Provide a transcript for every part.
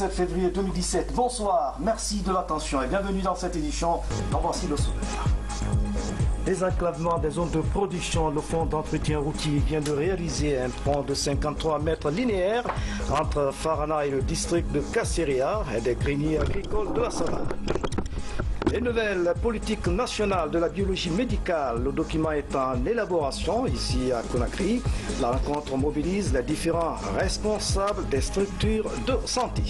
27 février 2017. Bonsoir, merci de l'attention et bienvenue dans cette édition. En voici le sommaire. Désenclavement des zones de production, le fonds d'entretien routier vient de réaliser un pont de 53 mètres linéaires entre Farana et le district de Kasséria et des greniers agricoles de la savane. Les nouvelles politiques nationales de la biologie médicale, le document est en élaboration ici à Conakry. La rencontre mobilise les différents responsables des structures de santé.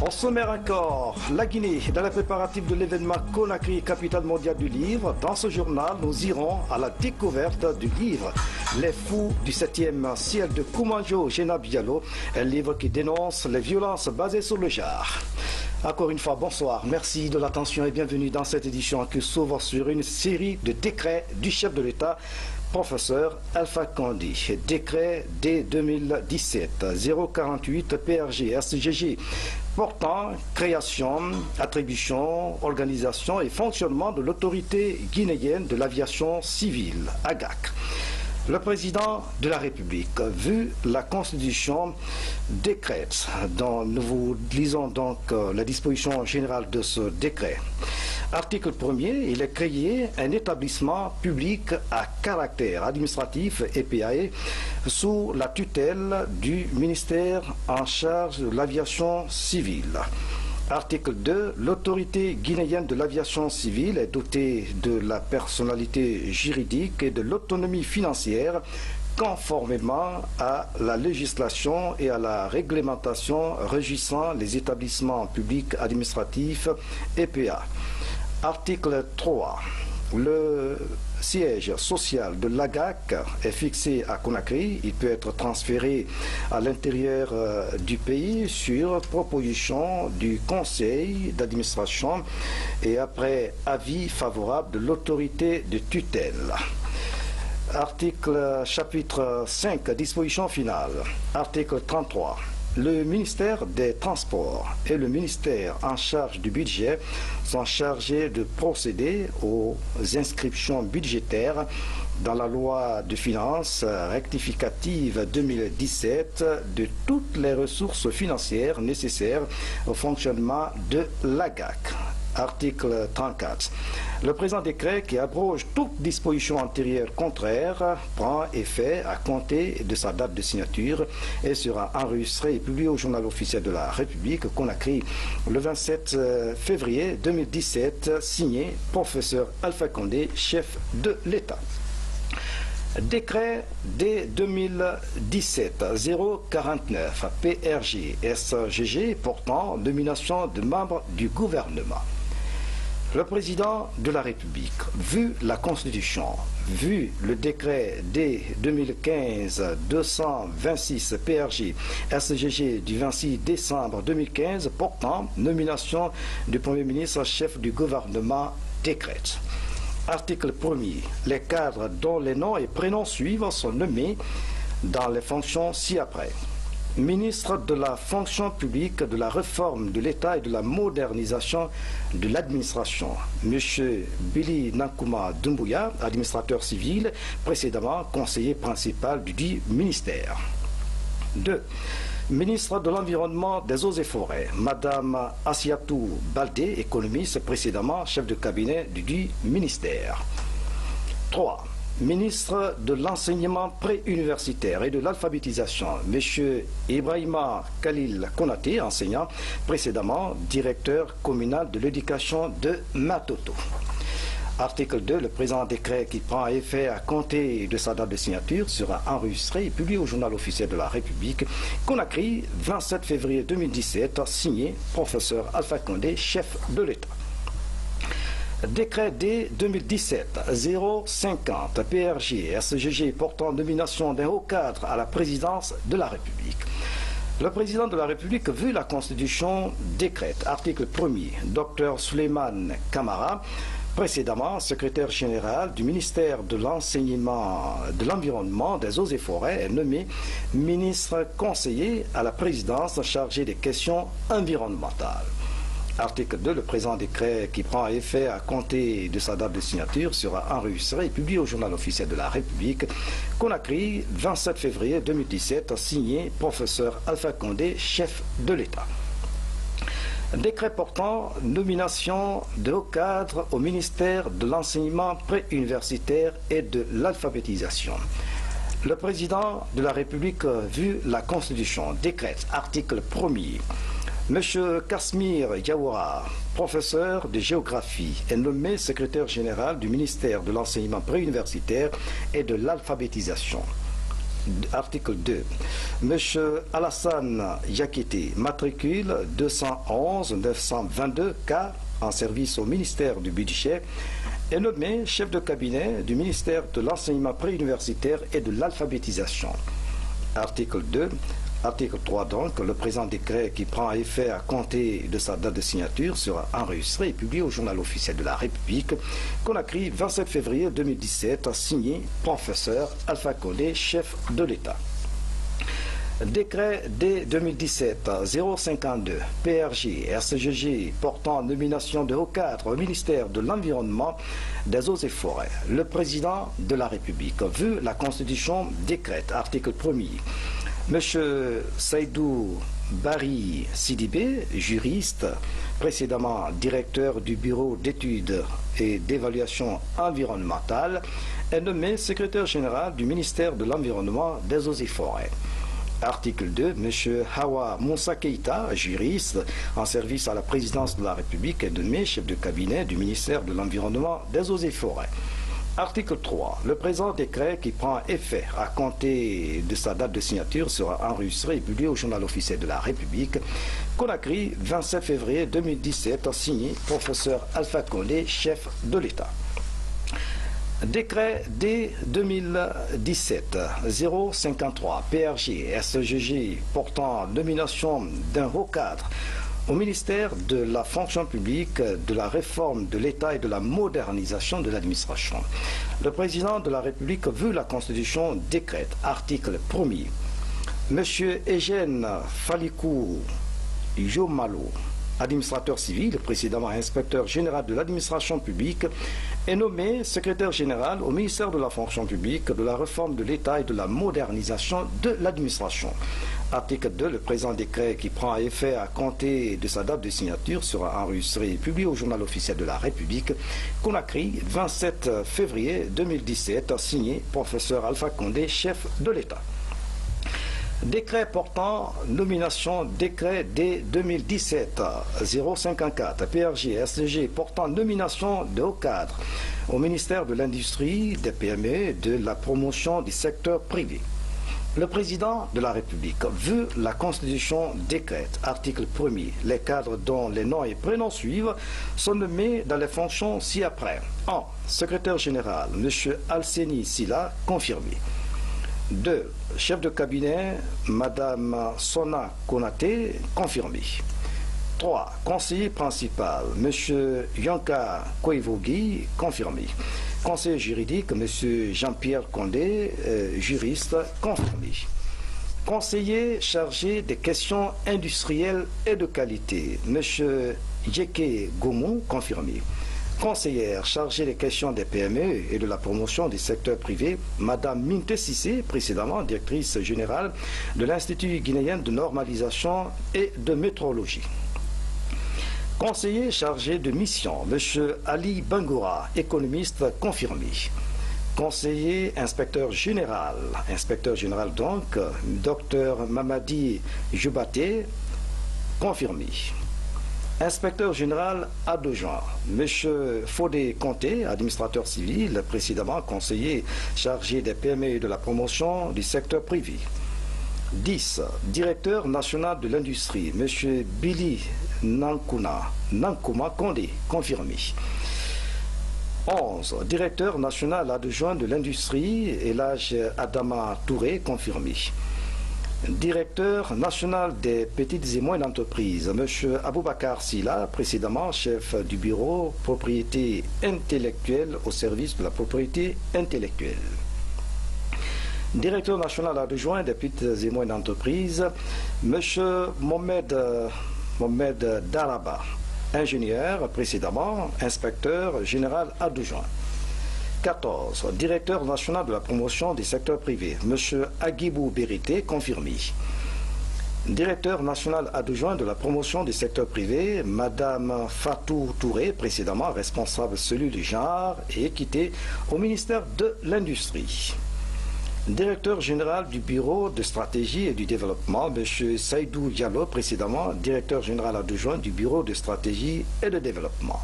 Au sommaire encore, la Guinée, dans les préparatifs de l'événement Conakry, capitale mondiale du livre. Dans ce journal, nous irons à la découverte du livre Les fous du 7e ciel de Koumanjo Géna Diallo, un livre qui dénonce les violences basées sur le genre. Encore une fois, bonsoir, merci de l'attention et bienvenue dans cette édition qui s'ouvre sur une série de décrets du chef de l'État, professeur Alpha Condé. Décret D 2017 048 PRG SGG portant création, attribution, organisation et fonctionnement de l'autorité guinéenne de l'aviation civile, AGAC. Le président de la République, vu la Constitution, décrète, dont nous vous lisons donc la disposition générale de ce décret. Article 1er, il est créé un établissement public à caractère administratif EPAE sous la tutelle du ministère en charge de l'aviation civile. Article 2. L'autorité guinéenne de l'aviation civile est dotée de la personnalité juridique et de l'autonomie financière conformément à la législation et à la réglementation régissant les établissements publics administratifs EPA. Article 3. Le siège social de l'AGAC est fixé à Conakry. Il peut être transféré à l'intérieur du pays sur proposition du conseil d'administration et après avis favorable de l'autorité de tutelle. Chapitre 5, disposition finale. Article 33. Le ministère des Transports et le ministère en charge du budget sont chargés de procéder aux inscriptions budgétaires dans la loi de finances rectificative 2017 de toutes les ressources financières nécessaires au fonctionnement de l'AGAC. Article 34. Le présent décret qui abroge toute disposition antérieure contraire prend effet à compter de sa date de signature et sera enregistré et publié au journal officiel de la République Conakry le 27 février 2017, signé professeur Alpha Condé, chef de l'État. Décret D 2017 049 PRG SGG portant nomination de membres du gouvernement. Le président de la République, vu la Constitution, vu le décret D 2015-226 PRG SGG du 26 décembre 2015 portant nomination du Premier ministre chef du gouvernement, décrète. Article 1er. Les cadres dont les noms et prénoms suivent sont nommés dans les fonctions ci-après. Ministre de la fonction publique, de la réforme de l'État et de la modernisation de l'administration. M. Billy Nankouma Doumbouya, administrateur civil, précédemment conseiller principal du dit ministère. 2. Ministre de l'Environnement, des Eaux et Forêts, Madame Assiatou Baldé, économiste, précédemment chef de cabinet du dit ministère. 3. Ministre de l'Enseignement préuniversitaire et de l'Alphabétisation, M. Ibrahima Khalil Konaté, enseignant, précédemment directeur communal de l'éducation de Matoto. Article 2. Le présent décret qui prend effet à compter de sa date de signature sera enregistré et publié au journal officiel de la République Conakry, 27 février 2017, signé professeur Alpha Condé, chef de l'État. Décret D 2017 050 PRG SGG portant nomination d'un haut cadre à la présidence de la République. Le président de la République, vu la Constitution, décrète. Article 1er. Dr Souleymane Camara, précédemment secrétaire général du ministère de l'Enseignement, de l'Environnement, des Eaux et Forêts, est nommé ministre conseiller à la présidence chargé des questions environnementales. Article 2. Le présent décret qui prend effet à compter de sa date de signature sera enregistré et publié au journal officiel de la République. Conakry, 27 février 2017, signé professeur Alpha Condé, chef de l'État. Décret portant nomination de haut cadre au ministère de l'enseignement préuniversitaire et de l'alphabétisation. Le président de la République, vu la Constitution, décrète, article 1er, M. Kasmir Yaoura, professeur de géographie, est nommé secrétaire général du ministère de l'enseignement préuniversitaire et de l'alphabétisation. Article 2. M. Alassane Yakete, matricule 211-922K, en service au ministère du Budget, est nommé chef de cabinet du ministère de l'enseignement préuniversitaire et de l'alphabétisation. Article 2. Article 3 donc, le présent décret qui prend effet à compter de sa date de signature sera enregistré et publié au journal officiel de la République. Conakry, 27 février 2017, signé professeur Alpha Condé, chef de l'État. Décret D 2017-052 PRG SGG portant nomination de haut cadre au ministère de l'Environnement, des Eaux et Forêts. Le président de la République, vu la Constitution, décrète, article 1er, M. Saïdou Bari Sidibé, juriste, précédemment directeur du bureau d'études et d'évaluation environnementale, est nommé secrétaire général du ministère de l'Environnement, des Eaux et Forêts. Article 2, M. Hawa Moussa Keïta, juriste en service à la présidence de la République, est nommé chef de cabinet du ministère de l'Environnement, des Eaux et Forêts. Article 3. Le présent décret qui prend effet à compter de sa date de signature sera enregistré et publié au journal officiel de la République. Conakry, 27 février 2017, signé professeur Alpha Condé, chef de l'État. Décret D 2017-053 PRG SGG portant nomination d'un haut cadre au ministère de la fonction publique, de la réforme de l'État et de la modernisation de l'administration. Le président de la République, vu la Constitution, décrète, article 1er, M. Eugène Falikou Yomalo, administrateur civil, précédemment inspecteur général de l'administration publique, est nommé secrétaire général au ministère de la fonction publique, de la réforme de l'État et de la modernisation de l'administration. Article 2. Le présent décret qui prend effet à compter de sa date de signature sera enregistré et publié au journal officiel de la République. Conakry, 27 février 2017, signé professeur Alpha Condé, chef de l'État. Décret portant nomination, décret D 2017-054 PRG SG portant nomination de haut cadre au ministère de l'Industrie, des PME et de la promotion du secteur privé. Le président de la République, vu la Constitution, décrète, article 1er, les cadres dont les noms et prénoms suivent sont nommés dans les fonctions ci-après. 1. Secrétaire général, M. Alseni Silla, confirmé. 2. Chef de cabinet, Mme Sona Konaté, confirmé. 3. Conseiller principal, M. Yanka Koivogi, confirmé. Conseiller juridique, M. Jean-Pierre Condé, juriste, confirmé. Conseiller chargé des questions industrielles et de qualité, M. Yeke Goumou, confirmé. Conseillère chargée des questions des PME et de la promotion du secteur privé, Mme Minte Sissé, précédemment directrice générale de l'Institut guinéen de normalisation et de métrologie. Conseiller chargé de mission, M. Ali Bangoura, économiste confirmé. Conseiller inspecteur général donc, Dr Mamadi Joubaté, confirmé. Inspecteur général adjoint, M. Fodé Conté, administrateur civil, précédemment conseiller chargé des PME et de la promotion du secteur privé. 10. Directeur national de l'industrie, M. Billy Nankuma Condé, confirmé. 11. Directeur national adjoint de l'industrie, Elhadj Adama Touré, confirmé. Directeur national des petites et moyennes entreprises, M. Aboubakar Silla, précédemment chef du bureau propriété intellectuelle au service de la propriété intellectuelle. Directeur national adjoint des petites et moyennes entreprises, M. Mohamed Daraba, ingénieur, précédemment inspecteur général adjoint. 14. Directeur national de la promotion des secteurs privés, M. Agibou Berité, confirmé. Directeur national adjoint de la promotion des secteurs privés, Mme Fatou Touré, précédemment responsable cellule du genre et équité au ministère de l'Industrie. Directeur général du Bureau de stratégie et du développement, M. Saïdou Diallo, précédemment directeur général adjoint du Bureau de stratégie et de développement.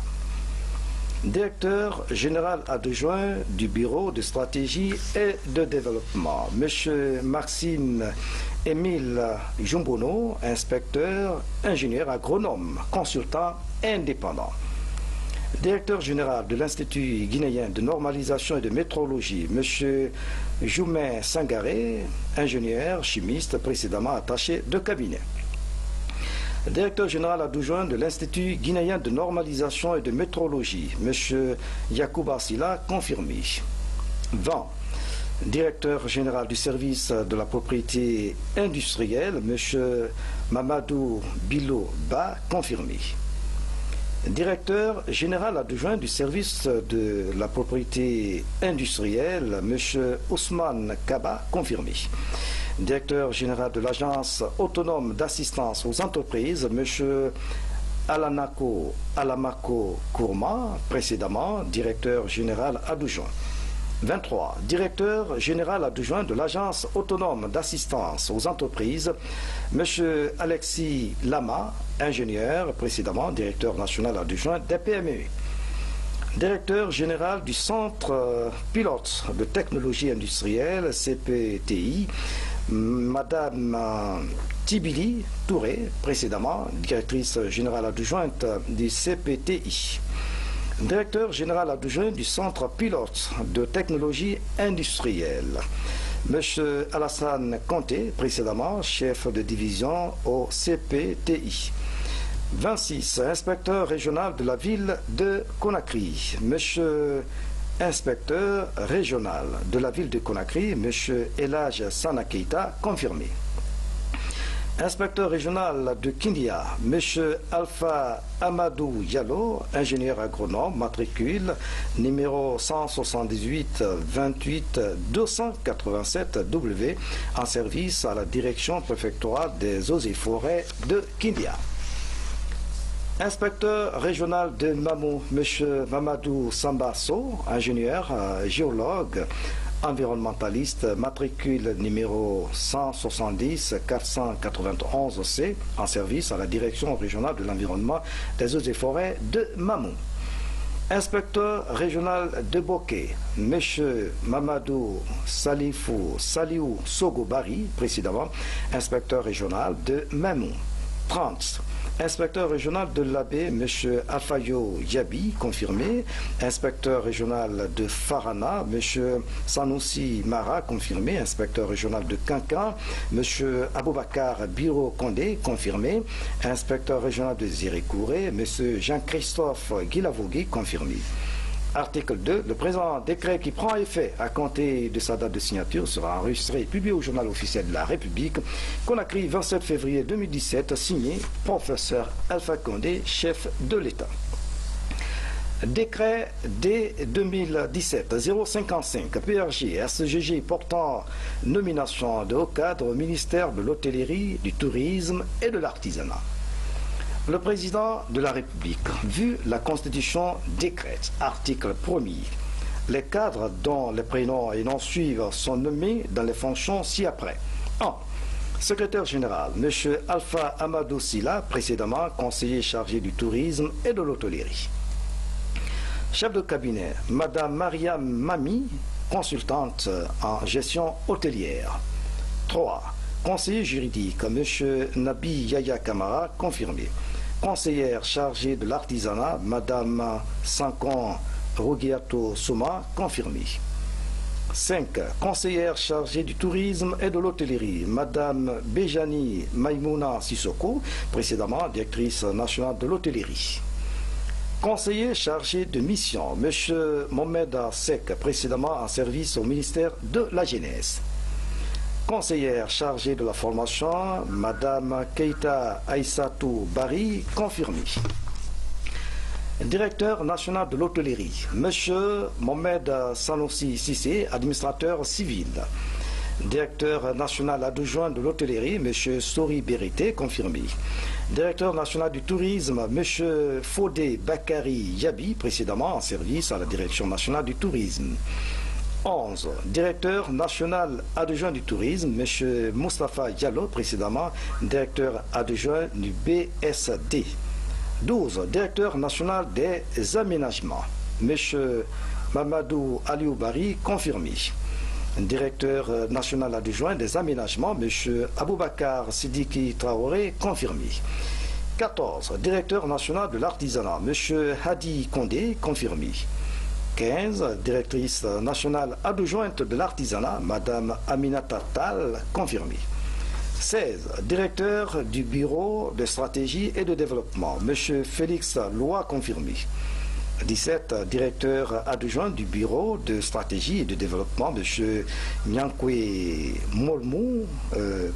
Directeur général adjoint du Bureau de stratégie et de développement, M. Maxime Émile Jumbono, inspecteur, ingénieur agronome, consultant indépendant. Directeur général de l'Institut guinéen de normalisation et de métrologie, M. Joumet Sangaré, ingénieur chimiste, précédemment attaché de cabinet. Directeur général adjoint de l'Institut guinéen de normalisation et de métrologie, M. Yacouba Silla, confirmé. 20. Directeur général du service de la propriété industrielle, M. Mamadou Bilo Ba, confirmé. Directeur général adjoint du service de la propriété industrielle, M. Ousmane Kaba, confirmé. Directeur général de l'Agence autonome d'assistance aux entreprises, M. Alamako Kourma, précédemment directeur général adjoint. 23. Directeur général adjoint de l'Agence autonome d'assistance aux entreprises, M. Alexis Lama, ingénieur, précédemment directeur national adjoint des PME. Directeur général du Centre pilote de technologie industrielle, CPTI, Madame Tibili Touré, précédemment directrice générale adjointe du CPTI. Directeur général adjoint du Centre pilote de technologie industrielle, M. Alassane Conté, précédemment chef de division au CPTI. 26. Inspecteur régional de la ville de Conakry, M. Inspecteur régional de la ville de Conakry, M. Elhaj Sana Keita, confirmé. Inspecteur régional de Kindia, M. Alpha Amadou Diallo, ingénieur agronome, matricule numéro 178 28 287 W, en service à la direction préfectorale des eaux et forêts de Kindia. Inspecteur régional de Mamou, M. Mamadou Sambasso, ingénieur, géologue, environnementaliste, matricule numéro 170 491 C, en service à la direction régionale de l'environnement, des eaux et forêts de Mamou. Inspecteur régional de Boké, M. Mamadou Saliou Sogobari, précédemment inspecteur régional de Mamou. 30. Inspecteur régional de l'Abbé, M. Alfayo Yabi, confirmé. Inspecteur régional de Farana, M. Sanoussi Mara, confirmé. Inspecteur régional de Kankan, M. Aboubakar Biro Kondé, confirmé. Inspecteur régional de Zirikouré, M. Jean-Christophe Guilavogui, confirmé. Article 2. Le présent décret qui prend effet à compter de sa date de signature sera enregistré et publié au journal officiel de la République. Conakry, 27 février 2017, signé professeur Alpha Condé, chef de l'État. Décret D 2017-055 PRG SGG portant nomination de haut cadre au ministère de l'Hôtellerie, du Tourisme et de l'Artisanat. Le président de la République, vu la Constitution décrète, article 1er, les cadres dont les prénoms et noms suivent sont nommés dans les fonctions ci-après. 1. Secrétaire général, M. Alpha Amadou Silla, précédemment conseiller chargé du tourisme et de l'hôtellerie. Chef de cabinet, Mme Mariam Mami, consultante en gestion hôtelière. 3. Conseiller juridique, M. Nabi Yaya Kamara, confirmé. Conseillère chargée de l'artisanat, Mme Sankon Rogiato Souma, confirmée. 5. Conseillère chargée du tourisme et de l'hôtellerie, Mme Bejani Maïmouna Sissoko, précédemment directrice nationale de l'hôtellerie. Conseiller chargé de mission, M. Mohamed Sek, précédemment en service au ministère de la Jeunesse. Conseillère chargée de la formation, Mme Keita Aïssatou Bari, confirmée. Directeur national de l'hôtellerie, M. Mohamed Sanoussi Sissé, administrateur civil. Directeur national adjoint de l'hôtellerie, M. Sori Berité, confirmé. Directeur national du tourisme, M. Fodé Bakari Yabi, précédemment en service à la Direction nationale du tourisme. 11. Directeur national adjoint du tourisme, M. Moustapha Diallo, précédemment directeur adjoint du BSD. 12. Directeur national des aménagements, M. Mamadou Alioubari, confirmé. Directeur national adjoint des aménagements, M. Aboubakar Sidiki Traoré, confirmé. 14. Directeur national de l'artisanat, M. Hadi Kondé, confirmé. 15. Directrice nationale adjointe de l'artisanat, Mme Aminata Tal, confirmée. 16. Directeur du bureau de stratégie et de développement, M. Félix Loa, confirmé. 17. Directeur adjoint du bureau de stratégie et de développement, M. Nyankwe Molmou,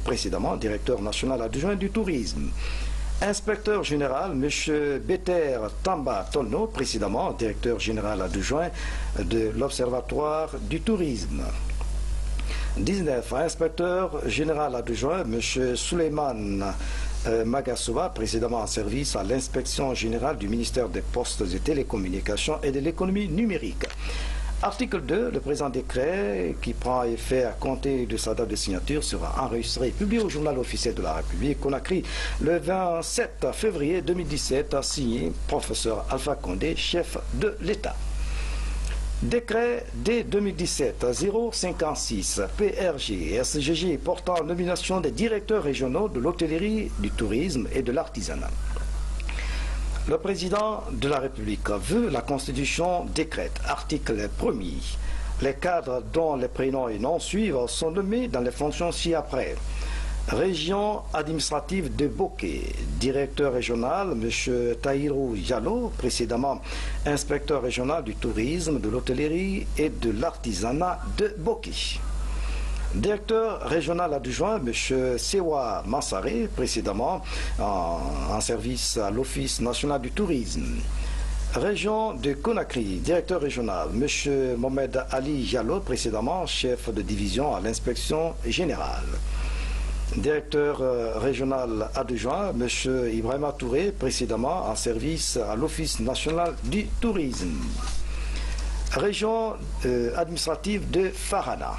précédemment directeur national adjoint du tourisme. Inspecteur général, M. Beter Tamba Tolno, précédemment directeur général adjoint de l'Observatoire du tourisme. 19. Inspecteur général adjoint, M. Souleymane Magassouba, précédemment en service à l'inspection générale du ministère des Postes et Télécommunications et de l'économie numérique. Article 2, le présent décret qui prend effet à compter de sa date de signature sera enregistré et publié au journal officiel de la République Conakry le 27 février 2017, signé professeur Alpha Condé, chef de l'État. Décret D 2017-056 PRG SGG portant nomination des directeurs régionaux de l'hôtellerie, du tourisme et de l'artisanat. Le président de la République veut la Constitution décrète, article 1er. Les cadres dont les prénoms et noms suivent sont nommés dans les fonctions ci-après. Région administrative de Boké, directeur régional, M. Tahirou Diallo, précédemment inspecteur régional du tourisme, de l'hôtellerie et de l'artisanat de Boké. Directeur régional adjoint, M. Sewa Massaré, précédemment en service à l'Office national du tourisme. Région de Conakry, directeur régional, M. Mohamed Ali Diallo, précédemment chef de division à l'inspection générale. Directeur régional adjoint, M. Ibrahima Touré, précédemment en service à l'Office national du tourisme. Région administrative de Farana.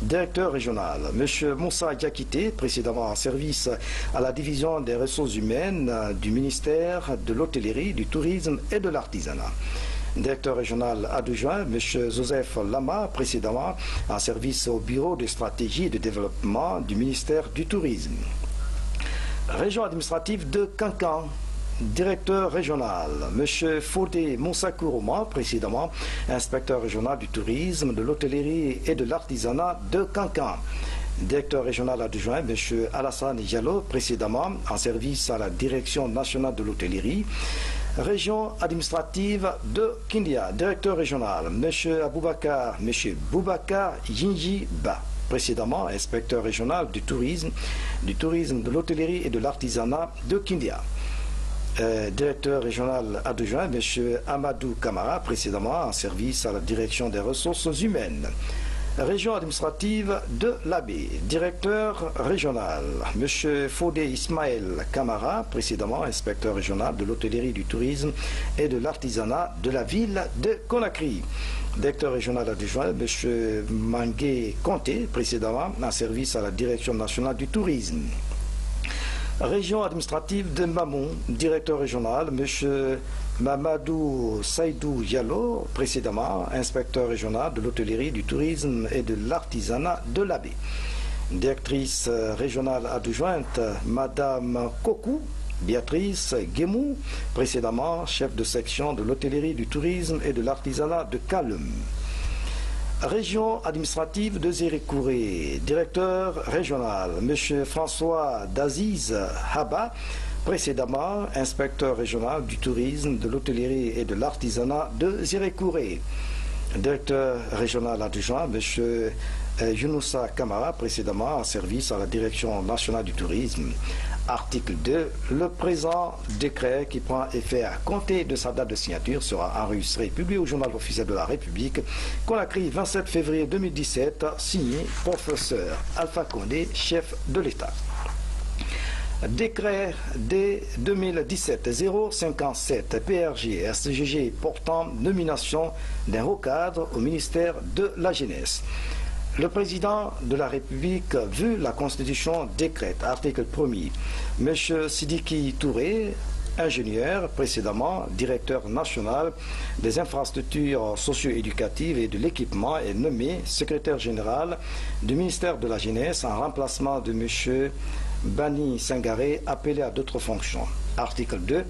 Directeur régional, M. Moussa Diakité, précédemment en service à la division des ressources humaines du ministère de l'hôtellerie, du tourisme et de l'artisanat. Directeur régional adjoint, M. Joseph Lama, précédemment en service au bureau de stratégie et de développement du ministère du tourisme. Région administrative de Kankan. Directeur régional, M. Fodé Moussakourouma, précédemment inspecteur régional du tourisme, de l'hôtellerie et de l'artisanat de Kankan. Directeur régional adjoint, M. Alassane Diallo, précédemment en service à la Direction nationale de l'hôtellerie. Région administrative de Kindia, directeur régional, M. Aboubakar, M. Boubacar Yinji Ba, précédemment inspecteur régional du tourisme, de l'hôtellerie et de l'artisanat de Kindia. Directeur régional adjoint, M. Amadou Kamara, précédemment en service à la direction des ressources humaines. Région administrative de l'Abbé, directeur régional, M. Fodé Ismaël Kamara, précédemment inspecteur régional de l'hôtellerie, du tourisme et de l'artisanat de la ville de Conakry. Directeur régional adjoint, M. Mangué Conté, précédemment en service à la direction nationale du tourisme. Région administrative de Mamon, directeur régional, M. Mamadou Saïdou Diallo, précédemment inspecteur régional de l'hôtellerie, du tourisme et de l'artisanat de l'Abbé. Directrice régionale adjointe, Mme Kokou Béatrice Guémou, précédemment chef de section de l'hôtellerie, du tourisme et de l'artisanat de Kalem. Région administrative de Zérikouré, directeur régional, M. François Daziz Haba, précédemment inspecteur régional du tourisme, de l'hôtellerie et de l'artisanat de Zérikouré. Directeur régional adjoint, M. Younoussa Kamara, précédemment en service à la Direction nationale du tourisme. Article 2. Le présent décret qui prend effet à compter de sa date de signature sera enregistré et publié au journal officiel de la République. Conakry, 27 février 2017, signé professeur Alpha Condé, chef de l'État. Décret D 2017-057 PRG SGG portant nomination d'un haut cadre au ministère de la Jeunesse. Le président de la République, vu la Constitution, décrète, article 1er, M. Sidiki Touré, ingénieur, précédemment directeur national des infrastructures socio-éducatives et de l'équipement, est nommé secrétaire général du ministère de la Jeunesse en remplacement de M. Bani Sangaré, appelé à d'autres fonctions. Article 2.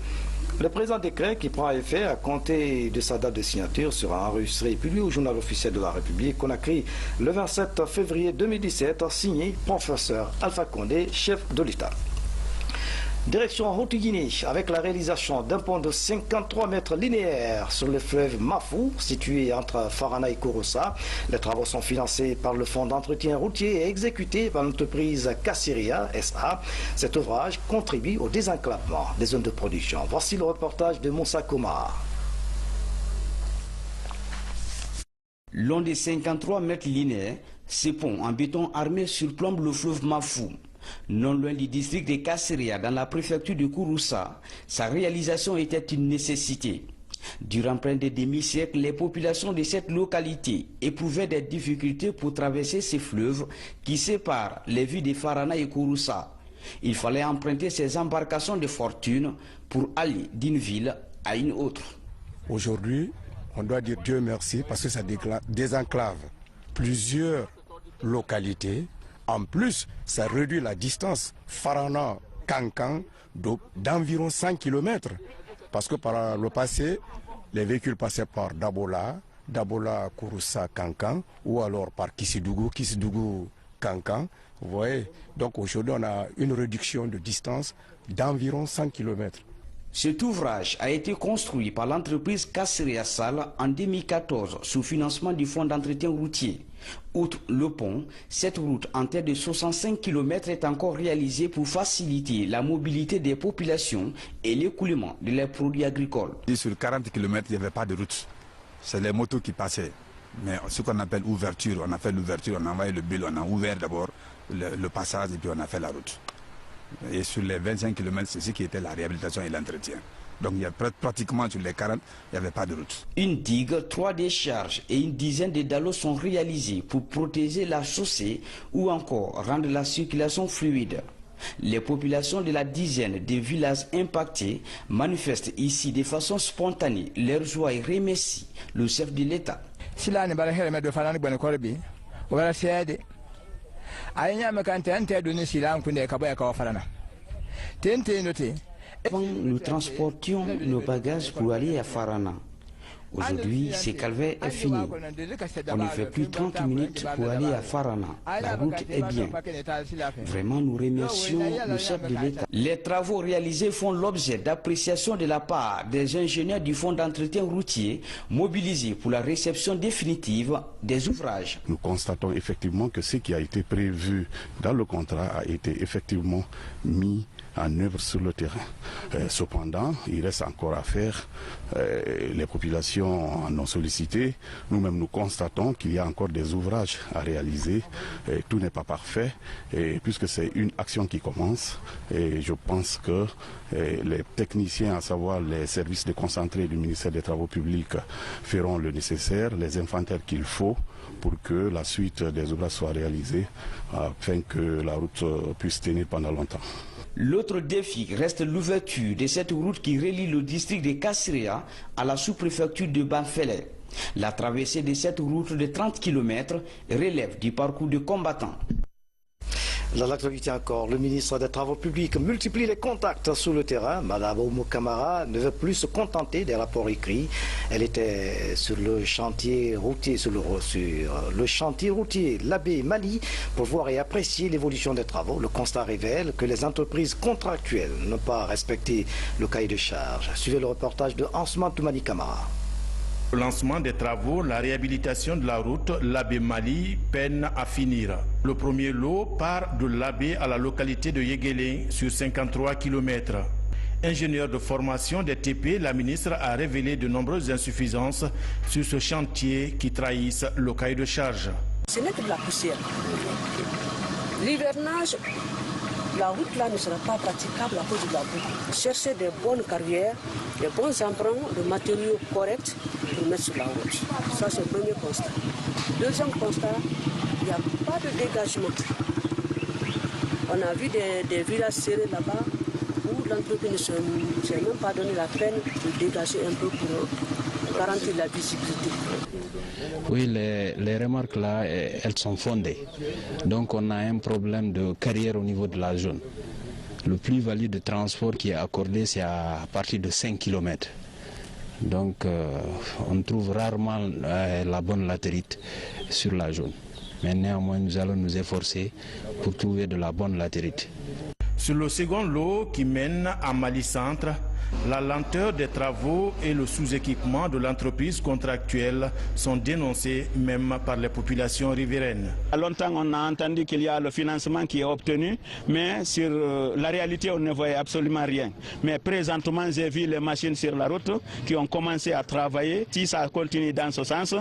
Le présent décret qui prend effet à compter de sa date de signature sera enregistré et publié au journal officiel de la République Conakry le 27 février 2017, signé professeur Alpha Condé, chef de l'État. Direction Haute-Guinée avec la réalisation d'un pont de 53 mètres linéaires sur le fleuve Mafou, situé entre Farana et Kouroussa. Les travaux sont financés par le Fonds d'entretien routier et exécutés par l'entreprise Cassiria SA. Cet ouvrage contribue au désenclavement des zones de production. Voici le reportage de Moussa Koumar. Long des 53 mètres linéaires, ce pont en béton armé surplombe le fleuve Mafou. Non loin du district de Kasseria, dans la préfecture de Kouroussa, sa réalisation était une nécessité. Durant près de demi-siècle, les populations de cette localité éprouvaient des difficultés pour traverser ces fleuves qui séparent les villes de Farana et Kouroussa. Il fallait emprunter ces embarcations de fortune pour aller d'une ville à une autre. Aujourd'hui, on doit dire Dieu merci parce que ça désenclave plusieurs localités. En plus, ça réduit la distance Farana-Kankan d'environ 100 km. Parce que par le passé, les véhicules passaient par Dabola, Kouroussa-Kankan, ou alors par Kissidougou-Kankan. Vous voyez, donc aujourd'hui, on a une réduction de distance d'environ 100 km. Cet ouvrage a été construit par l'entreprise Kasseria Sal en 2014 sous financement du Fonds d'entretien routier. Outre le pont, cette route en terre de 65 km est encore réalisée pour faciliter la mobilité des populations et l'écoulement de leurs produits agricoles. Sur 40 km, il n'y avait pas de route. C'est les motos qui passaient. Mais ce qu'on appelle ouverture, on a fait l'ouverture, on a envoyé le bill, on a ouvert d'abord le passage et puis on a fait la route. Et sur les 25 km, c'est ce qui était la réhabilitation et l'entretien. Donc il y a pratiquement sur les 40, il n'y avait pas de route. Une digue, 3 décharges et une dizaine de dallos sont réalisés pour protéger la chaussée ou encore rendre la circulation fluide. Les populations de la dizaine de villages impactés manifestent ici de façon spontanée leur joie et remercient le chef de l'État. Avant, nous transportions nos bagages pour aller à Farana. Aujourd'hui, ce calvaire est fini. On ne fait plus 30 minutes pour aller à Farana. La route est bien. Vraiment, nous remercions le chef de l'État. Les travaux réalisés font l'objet d'appréciation de la part des ingénieurs du Fonds d'entretien routier mobilisés pour la réception définitive des ouvrages. Nous constatons effectivement que ce qui a été prévu dans le contrat a été effectivement mis en œuvre sur le terrain. Cependant, il reste encore à faire. Les populations en ont sollicité. Nous-mêmes, nous constatons qu'il y a encore des ouvrages à réaliser. Tout n'est pas parfait. Et puisque c'est une action qui commence, et je pense que les techniciens, à savoir les services déconcentrés du ministère des Travaux publics, feront le nécessaire, les inventaires qu'il faut pour que la suite des ouvrages soit réalisée, afin que la route puisse tenir pendant longtemps. L'autre défi reste l'ouverture de cette route qui relie le district de Kasseria à la sous-préfecture de Banfele. La traversée de cette route de 30 km relève du parcours de combattants. Dans l'actualité encore, le ministre des Travaux publics multiplie les contacts sur le terrain. Madame Oumou Kamara ne veut plus se contenter des rapports écrits. Elle était sur le chantier routier, l'Abbé Mali pour voir et apprécier l'évolution des travaux. Le constat révèle que les entreprises contractuelles n'ont pas respecté le cahier de charge. Suivez le reportage de Ansman Toumani Kamara. Au lancement des travaux, la réhabilitation de la route Labé-Mali peine à finir. Le premier lot part de Labé à la localité de Yéguélé sur 53 km. Ingénieur de formation des TP, la ministre a révélé de nombreuses insuffisances sur ce chantier qui trahissent le cahier de charge. Ce n'est que de la poussière. L'hivernage, la route là ne sera pas praticable à cause de la boue. Chercher des bonnes carrières, des bons emprunts, de matériaux corrects pour mettre sur la route. Ça, c'est le premier constat. Deuxième constat, il n'y a pas de dégagement. On a vu des villages serrés là-bas où l'entreprise ne s'est même pas donné la peine de dégager un peu pour garantir la visibilité. Oui, les remarques là, elles sont fondées. Donc on a un problème de carrière au niveau de la zone. Le plus-value de transport qui est accordé, c'est à partir de 5 km. Donc on trouve rarement la bonne latérite sur la zone. Mais néanmoins, nous allons nous efforcer pour trouver de la bonne latérite. Sur le second lot qui mène à Mali Centre, la lenteur des travaux et le sous-équipement de l'entreprise contractuelle sont dénoncés même par les populations riveraines. Longtemps, on a entendu qu'il y a le financement qui est obtenu, mais sur la réalité, on ne voyait absolument rien. Mais présentement, j'ai vu les machines sur la route qui ont commencé à travailler. Si ça continue dans ce sens,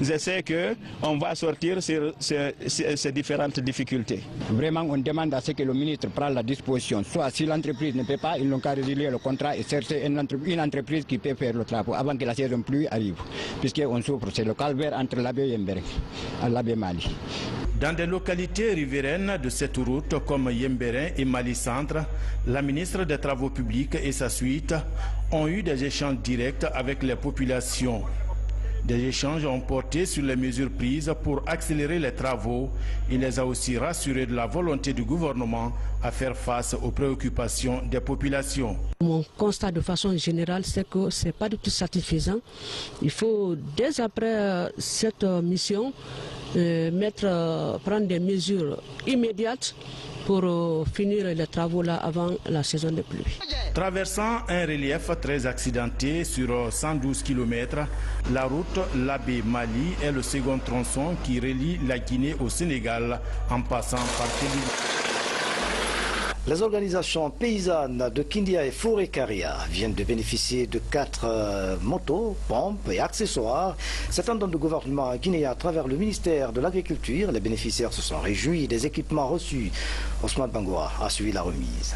je sais qu'on va sortir sur ces différentes difficultés. Vraiment, on demande à ce que le ministre prenne la disposition. Soit si l'entreprise ne peut pas, ils n'ont qu'à résilier le contrat et chercher une entreprise qui peut faire le travail avant que la saison pluie arrive. Puisqu'on souffre, c'est le calvaire entre Labé et Yembéré, à Labé Mali. Dans des localités riveraines de cette route comme Yembéré et Mali Centre, la ministre des Travaux publics et sa suite ont eu des échanges directs avec les populations. Des échanges ont porté sur les mesures prises pour accélérer les travaux. Il les a aussi rassurés de la volonté du gouvernement à faire face aux préoccupations des populations. Mon constat de façon générale, c'est que ce n'est pas du tout satisfaisant. Il faut, dès après cette mission, prendre des mesures immédiates pour finir les travaux là avant la saison de pluie. Traversant un relief très accidenté sur 112 km, la route Labé-Mali est le second tronçon qui relie la Guinée au Sénégal en passant par Kédougou. Les organisations paysannes de Kindia et Fouré-Karia viennent de bénéficier de 4 motos, pompes et accessoires. C'est un don du gouvernement guinéen à travers le ministère de l'Agriculture. Les bénéficiaires se sont réjouis des équipements reçus. Ousmane Bangoura a suivi la remise.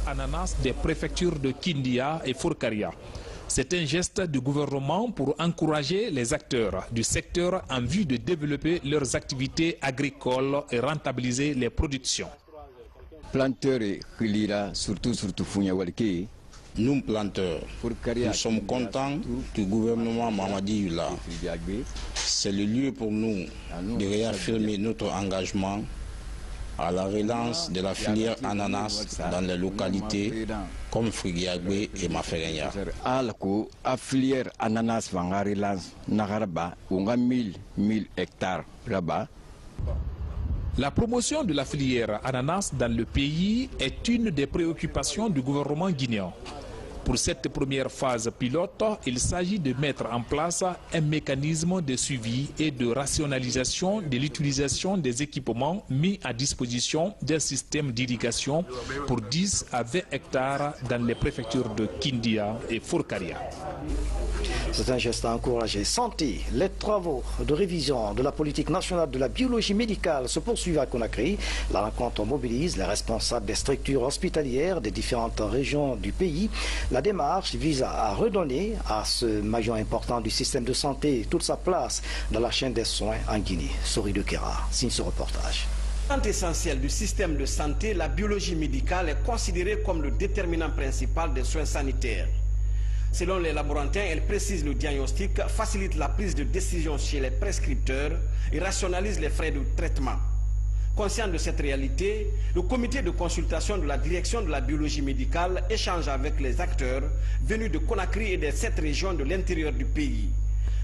Ananas des préfectures de Kindia et Fouré-Karia. C'est un geste du gouvernement pour encourager les acteurs du secteur en vue de développer leurs activités agricoles et rentabiliser les productions. Planteurs et surtout Founia-Walke. Nous, planteurs, nous sommes contents du gouvernement Mamadi Yula. C'est le lieu pour nous de réaffirmer notre engagement à la relance de la filière ananas dans les localités comme Frigiagbe et Maferenya. Alako, la filière ananas va relance Nagaraba, on a 1000 hectares là-bas. La promotion de la filière ananas dans le pays est une des préoccupations du gouvernement guinéen. Pour cette première phase pilote, il s'agit de mettre en place un mécanisme de suivi et de rationalisation de l'utilisation des équipements mis à disposition d'un système d'irrigation pour 10 à 20 hectares dans les préfectures de Kindia et Fouré-Karia. C'est un geste à encourager. Santé, les travaux de révision de la politique nationale de la biologie médicale se poursuivent à Conakry. La rencontre mobilise les responsables des structures hospitalières des différentes régions du pays. La démarche vise à redonner à ce maillon important du système de santé toute sa place dans la chaîne des soins en Guinée. Sori de Kera signe ce reportage. Essentielle du système de santé, la biologie médicale est considérée comme le déterminant principal des soins sanitaires. Selon les laborantins, elle précise le diagnostic, facilite la prise de décision chez les prescripteurs et rationalise les frais de traitement. Conscient de cette réalité, le comité de consultation de la direction de la biologie médicale échange avec les acteurs venus de Conakry et des 7 régions de l'intérieur du pays.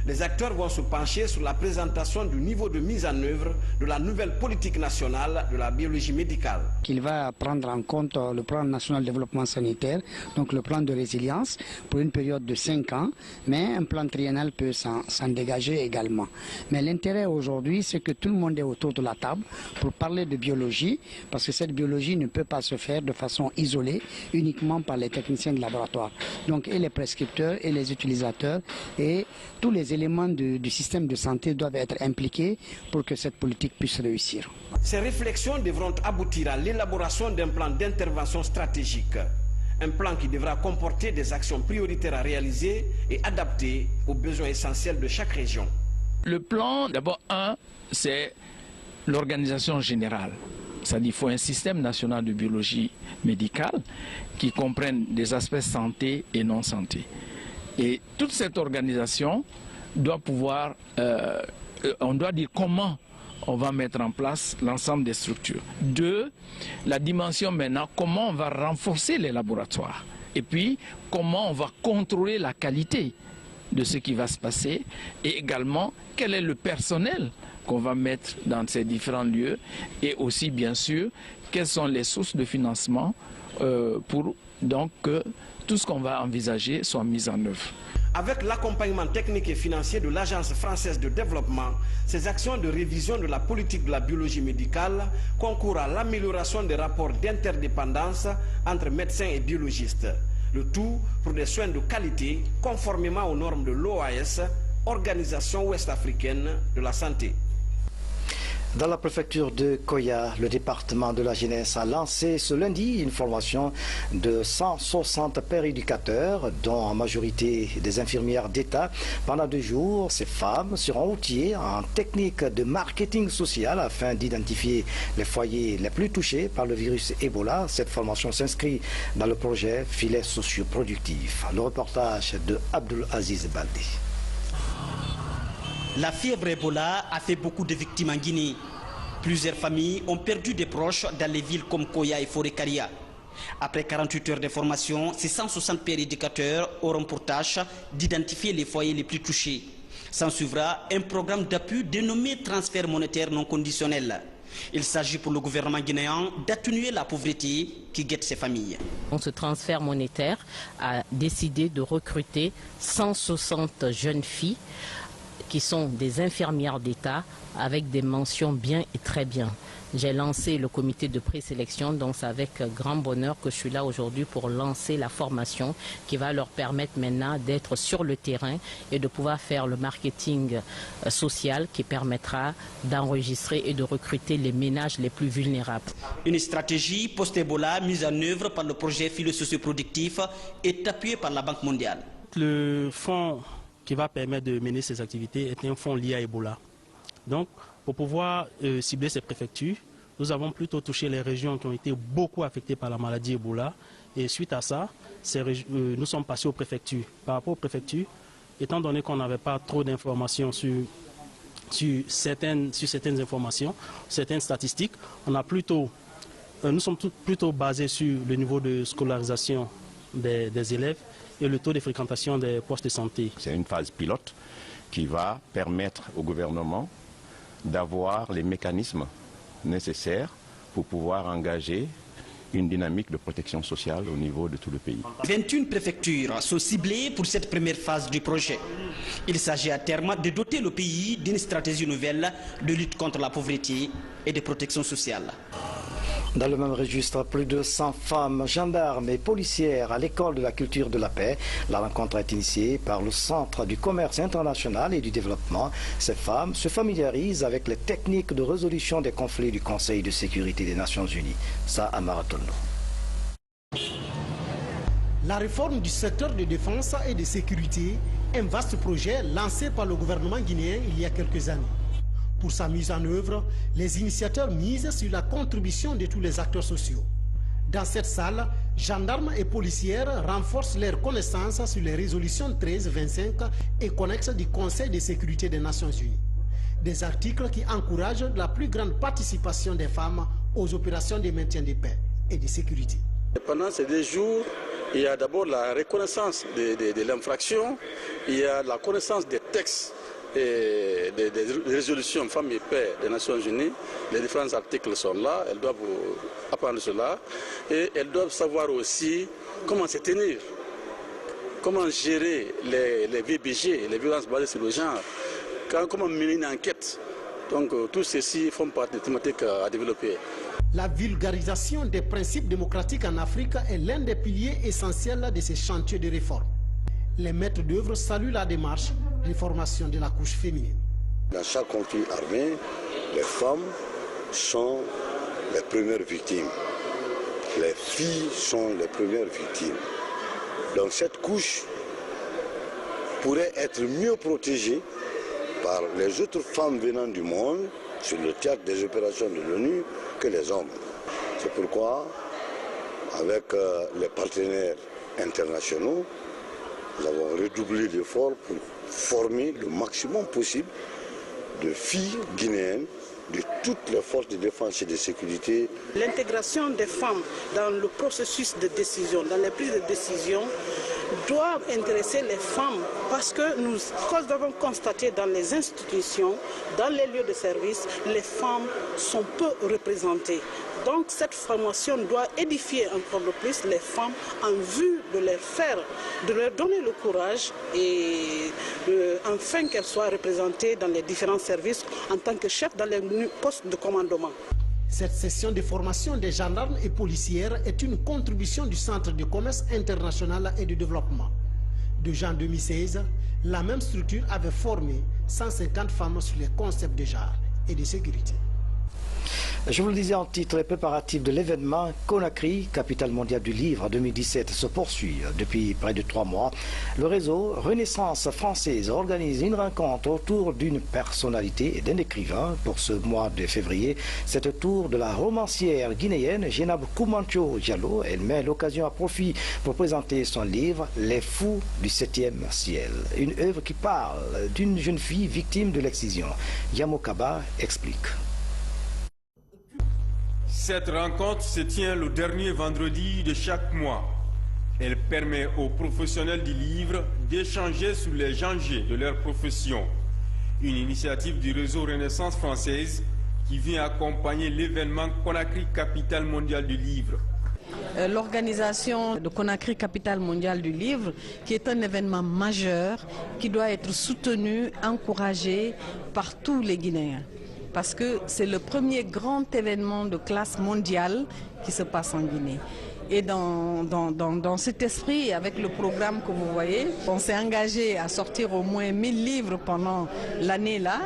Les acteurs vont se pencher sur la présentation du niveau de mise en œuvre de la nouvelle politique nationale de la biologie médicale. Il va prendre en compte le plan national de développement sanitaire, donc le plan de résilience pour une période de 5 ans, mais un plan triennal peut s'en dégager également. Mais l'intérêt aujourd'hui, c'est que tout le monde est autour de la table pour parler de biologie, parce que cette biologie ne peut pas se faire de façon isolée, uniquement par les techniciens de laboratoire. Donc et les prescripteurs et les utilisateurs et tous les éléments du système de santé doivent être impliqués pour que cette politique puisse réussir. Ces réflexions devront aboutir à l'élaboration d'un plan d'intervention stratégique. Un plan qui devra comporter des actions prioritaires à réaliser et adaptées aux besoins essentiels de chaque région. Le plan, d'abord, c'est l'organisation générale. C'est-à-dire qu'il faut un système national de biologie médicale qui comprenne des aspects santé et non santé. Et toute cette organisation doit pouvoir, on doit dire comment on va mettre en place l'ensemble des structures. 2, la dimension maintenant, comment on va renforcer les laboratoires. Et puis, comment on va contrôler la qualité de ce qui va se passer. Et également, quel est le personnel qu'on va mettre dans ces différents lieux. Et aussi, bien sûr, quelles sont les sources de financement pour donc que tout ce qu'on va envisager soit mis en œuvre. Avec l'accompagnement technique et financier de l'Agence française de développement, ces actions de révision de la politique de la biologie médicale concourent à l'amélioration des rapports d'interdépendance entre médecins et biologistes. Le tout pour des soins de qualité conformément aux normes de l'OAS, Organisation ouest-africaine de la santé. Dans la préfecture de Koya, le département de la jeunesse a lancé ce lundi une formation de 160 pères éducateurs, dont en majorité des infirmières d'État. Pendant 2 jours, ces femmes seront outillées en technique de marketing social afin d'identifier les foyers les plus touchés par le virus Ebola. Cette formation s'inscrit dans le projet Filet socio-productif. Le reportage de Abdul Aziz Baldi. La fièvre Ebola a fait beaucoup de victimes en Guinée. Plusieurs familles ont perdu des proches dans les villes comme Koya et Forêt-Karia. Après 48 heures de formation, ces 160 pères éducateurs auront pour tâche d'identifier les foyers les plus touchés. S'en suivra un programme d'appui dénommé transfert monétaire non conditionnel. Il s'agit pour le gouvernement guinéen d'atténuer la pauvreté qui guette ces familles. Ce transfert monétaire a décidé de recruter 160 jeunes filles qui sont des infirmières d'État avec des mentions bien et très bien. J'ai lancé le comité de présélection, donc c'est avec grand bonheur que je suis là aujourd'hui pour lancer la formation qui va leur permettre maintenant d'être sur le terrain et de pouvoir faire le marketing social qui permettra d'enregistrer et de recruter les ménages les plus vulnérables. Une stratégie post-Ebola mise en œuvre par le projet Filet socio-productif est appuyée par la Banque mondiale. Le fonds qui va permettre de mener ces activités est un fonds lié à Ebola. Donc, pour pouvoir cibler ces préfectures, nous avons plutôt touché les régions qui ont été beaucoup affectées par la maladie Ebola. Et suite à ça, nous sommes passés aux préfectures. Par rapport aux préfectures, étant donné qu'on n'avait pas trop d'informations sur certaines informations, certaines statistiques, nous sommes plutôt basés sur le niveau de scolarisation des élèves et le taux de fréquentation des postes de santé. C'est une phase pilote qui va permettre au gouvernement d'avoir les mécanismes nécessaires pour pouvoir engager une dynamique de protection sociale au niveau de tout le pays. 21 préfectures sont ciblées pour cette première phase du projet. Il s'agit à terme de doter le pays d'une stratégie nouvelle de lutte contre la pauvreté et de protection sociale. Dans le même registre, plus de 100 femmes, gendarmes et policières à l'école de la culture de la paix. La rencontre est initiée par le Centre du commerce international et du développement. Ces femmes se familiarisent avec les techniques de résolution des conflits du Conseil de sécurité des Nations Unies. Ça à Marathon. La réforme du secteur de défense et de sécurité, un vaste projet lancé par le gouvernement guinéen il y a quelques années. Pour sa mise en œuvre, les initiateurs misent sur la contribution de tous les acteurs sociaux. Dans cette salle, gendarmes et policières renforcent leurs connaissances sur les résolutions 1325 et connexes du Conseil de sécurité des Nations Unies. Des articles qui encouragent la plus grande participation des femmes aux opérations de maintien de paix et de sécurité. Pendant ces 2 jours, il y a d'abord la reconnaissance de l'infraction, il y a la connaissance des textes et des résolutions Femmes et Paix des Nations Unies. Les différents articles sont là, elles doivent apprendre cela et elles doivent savoir aussi comment se tenir, comment gérer les VBG, les violences basées sur le genre, comment mener une enquête. Donc tout ceci font partie des thématiques à développer. La vulgarisation des principes démocratiques en Afrique est l'un des piliers essentiels de ces chantiers de réforme. Les maîtres d'œuvre saluent la démarche de formation de la couche féminine. Dans chaque conflit armé, les femmes sont les premières victimes. Les filles sont les premières victimes. Donc cette couche pourrait être mieux protégée par les autres femmes venant du monde sur le théâtre des opérations de l'ONU que les hommes. C'est pourquoi, avec les partenaires internationaux, nous avons redoublé l'effort pour former le maximum possible de filles guinéennes de toutes les forces de défense et de sécurité. L'intégration des femmes dans le processus de décision, dans les prises de décision, doit intéresser les femmes parce que nous avons constaté dans les institutions, dans les lieux de service, les femmes sont peu représentées. Donc cette formation doit édifier encore plus les femmes en vue de leur donner le courage et enfin qu'elles soient représentées dans les différents services en tant que chef dans les postes de commandement. Cette session de formation des gendarmes et policières est une contribution du Centre de commerce international et de développement. Déjà en 2016, la même structure avait formé 150 femmes sur les concepts de genre et de sécurité. Je vous le disais en titre, les préparatifs de l'événement Conakry, capitale mondiale du livre 2017, se poursuit depuis près de 3 mois. Le réseau Renaissance française organise une rencontre autour d'une personnalité et d'un écrivain pour ce mois de février. C'est au tour de la romancière guinéenne Jenab Koumancho Diallo. Elle met l'occasion à profit pour présenter son livre Les Fous du 7e ciel. Une œuvre qui parle d'une jeune fille victime de l'excision. Yamokaba explique. Cette rencontre se tient le dernier vendredi de chaque mois. Elle permet aux professionnels du livre d'échanger sur les enjeux de leur profession. Une initiative du réseau Renaissance française qui vient accompagner l'événement Conakry, capitale mondiale du livre. L'organisation de Conakry, capitale mondiale du livre, qui est un événement majeur qui doit être soutenu, encouragé par tous les Guinéens. Parce que c'est le premier grand événement de classe mondiale qui se passe en Guinée. Et dans cet esprit, avec le programme que vous voyez, on s'est engagé à sortir au moins 1000 livres pendant l'année là.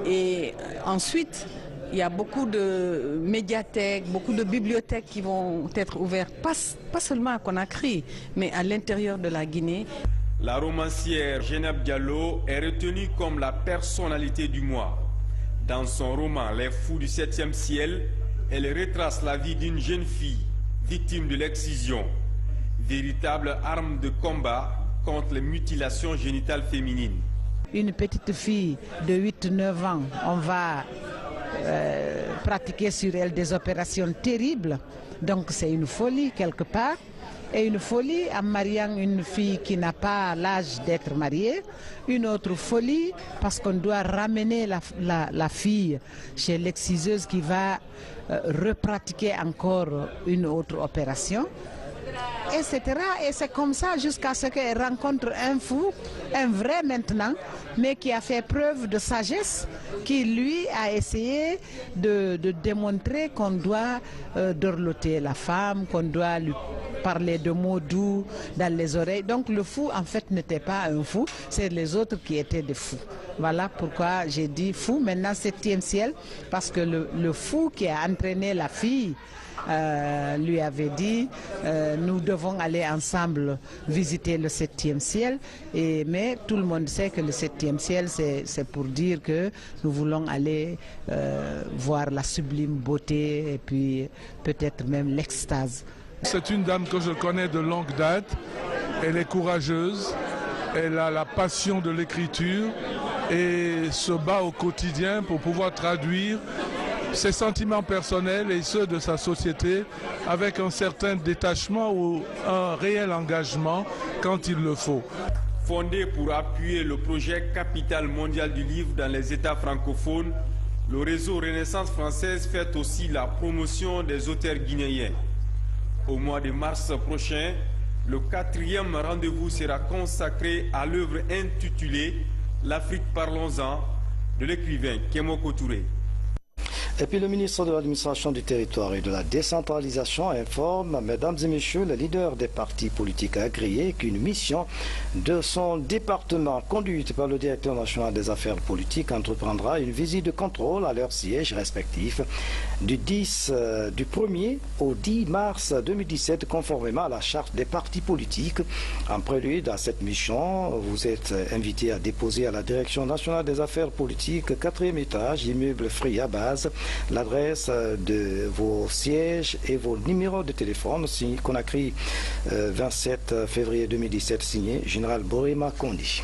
Et ensuite, il y a beaucoup de médiathèques, beaucoup de bibliothèques qui vont être ouvertes, pas seulement à Conakry, mais à l'intérieur de la Guinée. La romancière Jenab Diallo est retenue comme la personnalité du mois. Dans son roman Les Fous du 7e ciel, elle retrace la vie d'une jeune fille victime de l'excision, véritable arme de combat contre les mutilations génitales féminines. Une petite fille de 8-9 ans, on va pratiquer sur elle des opérations terribles, donc c'est une folie quelque part. Et une folie en mariant une fille qui n'a pas l'âge d'être mariée, une autre folie parce qu'on doit ramener la fille chez l'exciseuse qui va repratiquer encore une autre opération, etc. Et c'est comme ça jusqu'à ce qu'elle rencontre un fou, un vrai maintenant, mais qui a fait preuve de sagesse, qui lui a essayé de démontrer qu'on doit dorloter la femme, qu'on doit lui parler de mots doux dans les oreilles. Donc le fou en fait n'était pas un fou, c'est les autres qui étaient des fous. Voilà pourquoi j'ai dit fou, maintenant 7e ciel, parce que le fou qui a entraîné la fille lui avait dit nous devons aller ensemble visiter le 7e ciel, mais tout le monde sait que le 7e ciel c'est pour dire que nous voulons aller voir la sublime beauté et puis peut-être même l'extase. C'est une dame que je connais de longue date, elle est courageuse, elle a la passion de l'écriture et se bat au quotidien pour pouvoir traduire ses sentiments personnels et ceux de sa société avec un certain détachement ou un réel engagement quand il le faut. Fondé pour appuyer le projet Capitale mondiale du livre dans les États francophones, le réseau Renaissance française fait aussi la promotion des auteurs guinéens. Au mois de mars prochain, le 4e rendez-vous sera consacré à l'œuvre intitulée « L'Afrique, parlons-en » de l'écrivain Kémoko Touré. Et puis le ministre de l'Administration du Territoire et de la Décentralisation informe, mesdames et messieurs, les leaders des partis politiques agréés qu'une mission de son département conduite par le directeur national des affaires politiques entreprendra une visite de contrôle à leurs sièges respectifs du 1er au 10 mars 2017 conformément à la charte des partis politiques. En prélude à cette mission, vous êtes invités à déposer à la direction nationale des affaires politiques, 4e étage, immeuble Free à base, l'adresse de vos sièges et vos numéros de téléphone. Conakry, 27 février 2017, signé Général Borima Kondi.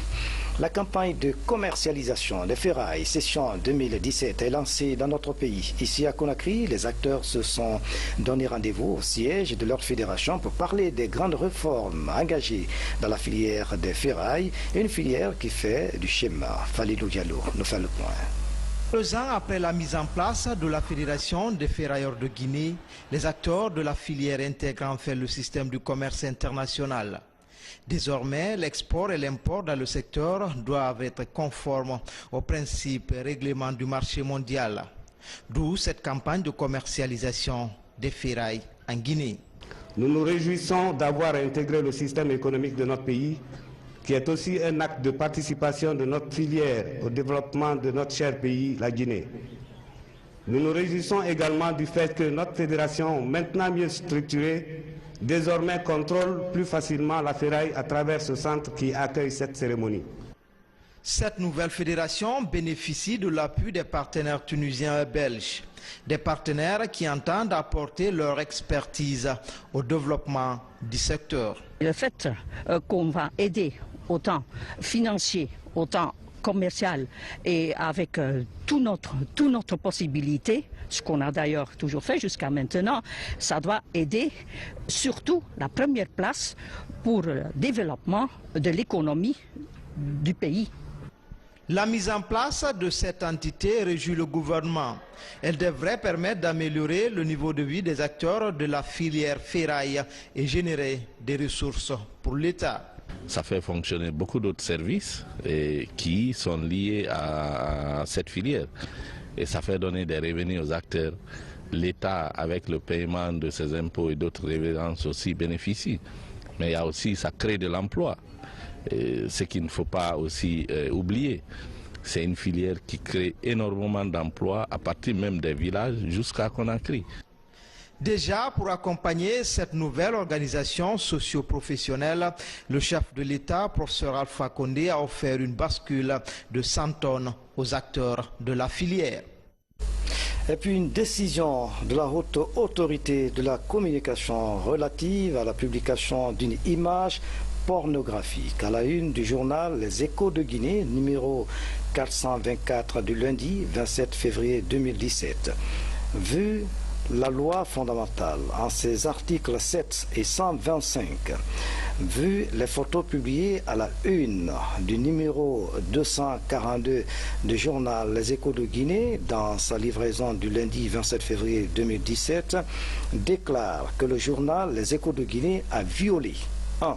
La campagne de commercialisation des ferrailles session 2017 est lancée dans notre pays. Ici à Conakry, les acteurs se sont donné rendez-vous au siège de leur fédération pour parler des grandes réformes engagées dans la filière des ferrailles, une filière qui fait du schéma. Falilou Diallo nous fait le point. 2 ans après la mise en place de la Fédération des ferrailleurs de Guinée, les acteurs de la filière intègrent enfin le système du commerce international. Désormais, l'export et l'import dans le secteur doivent être conformes aux principes et règlements du marché mondial. D'où cette campagne de commercialisation des ferrailles en Guinée. Nous nous réjouissons d'avoir intégré le système économique de notre pays, qui est aussi un acte de participation de notre filière au développement de notre cher pays, la Guinée. Nous nous réjouissons également du fait que notre fédération, maintenant mieux structurée, désormais contrôle plus facilement la ferraille à travers ce centre qui accueille cette cérémonie. Cette nouvelle fédération bénéficie de l'appui des partenaires tunisiens et belges, des partenaires qui entendent apporter leur expertise au développement du secteur. Le fait qu'on va aider autant financier, autant commercial et avec toute notre possibilité, ce qu'on a d'ailleurs toujours fait jusqu'à maintenant, ça doit aider surtout la première place pour le développement de l'économie du pays. La mise en place de cette entité réjouit le gouvernement. Elle devrait permettre d'améliorer le niveau de vie des acteurs de la filière ferraille et générer des ressources pour l'État. Ça fait fonctionner beaucoup d'autres services qui sont liés à cette filière. Et ça fait donner des revenus aux acteurs. L'État, avec le paiement de ses impôts et d'autres revenus aussi, bénéficie. Mais il y a aussi, ça crée de l'emploi. Ce qu'il ne faut pas aussi oublier. C'est une filière qui crée énormément d'emplois à partir même des villages jusqu'à Conakry. Déjà, pour accompagner cette nouvelle organisation socio-professionnelle, le chef de l'État, professeur Alpha Condé, a offert une bascule de 100 tonnes aux acteurs de la filière. Et puis une décision de la haute autorité de la communication relative à la publication d'une image pornographique à la une du journal Les Échos de Guinée, numéro 424 du lundi 27 février 2017. Vu la loi fondamentale en ses articles 7 et 125, vu les photos publiées à la une du numéro 242 du journal Les Échos de Guinée dans sa livraison du lundi 27 février 2017, déclare que le journal Les Échos de Guinée a violé 1.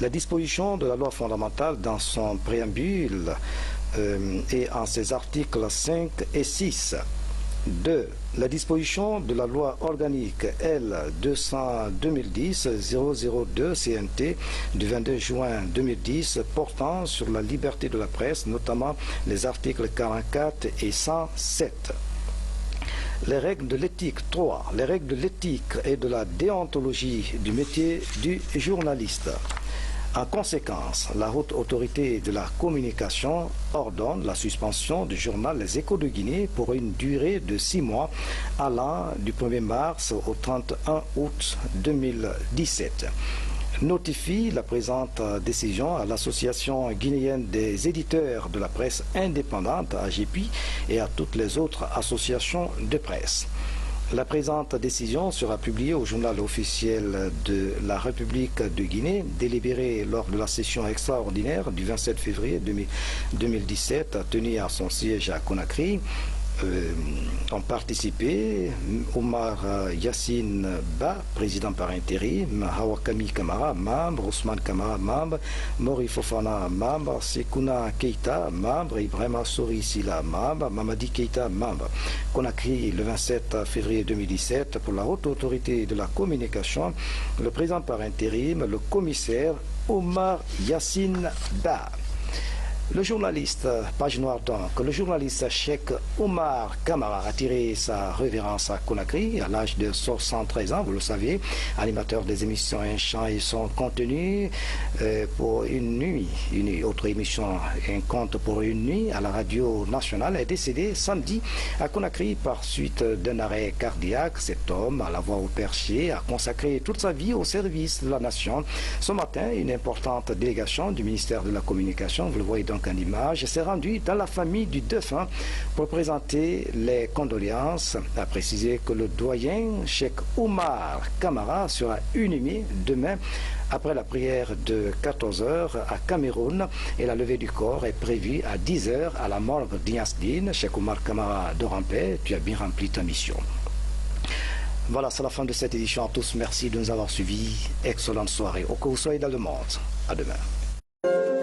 La disposition de la loi fondamentale dans son préambule et en ses articles 5 et 6. 2. La disposition de la loi organique L 2010-002 CNT du 22 juin 2010 portant sur la liberté de la presse, notamment les articles 44 et 107. Les règles de l'éthique. 3. Les règles de l'éthique et de la déontologie du métier du journaliste. En conséquence, la haute autorité de la communication ordonne la suspension du journal Les Échos de Guinée pour une durée de 6 mois allant du 1er mars au 31 août 2017. Notifie la présente décision à l'Association guinéenne des éditeurs de la presse indépendante, AGEPI, et à toutes les autres associations de presse. La présente décision sera publiée au journal officiel de la République de Guinée, délibérée lors de la session extraordinaire du 27 février 2017, tenue à son siège à Conakry. Ont participé Omar Yassine Ba, président par intérim, Hawakami Kamara, membre, Ousmane Kamara, membre, Mori Fofana, membre, Sekouna Keita, membre, Ibrahima Sori Sila, membre, Mamadi Keita, membre. Conakry, le 27 février 2017, pour la haute autorité de la communication, le président par intérim, le commissaire Omar Yassine Ba. Le journaliste, page noire donc, le journaliste Cheikh Omar Kamara a tiré sa révérence à Conakry à l'âge de 73 ans, vous le savez, animateur des émissions Un Chant et son contenu pour une nuit. Une autre émission, Un Conte pour une nuit à la radio nationale, est décédé samedi à Conakry par suite d'un arrêt cardiaque. Cet homme, à la voix au perché, a consacré toute sa vie au service de la nation. Ce matin, une importante délégation du ministère de la Communication, vous le voyez donc en image, s'est rendu dans la famille du défunt pour présenter les condoléances. A précisé que le doyen Cheikh Omar Kamara sera inhumé demain après la prière de 14h à Cameroun et la levée du corps est prévue à 10h à la morgue d'Iasdine. Cheikh Omar Kamara de Rampé, tu as bien rempli ta mission. Voilà, c'est la fin de cette édition. À tous, merci de nous avoir suivis. Excellente soirée. Au cas où vous soyez dans le monde. À demain.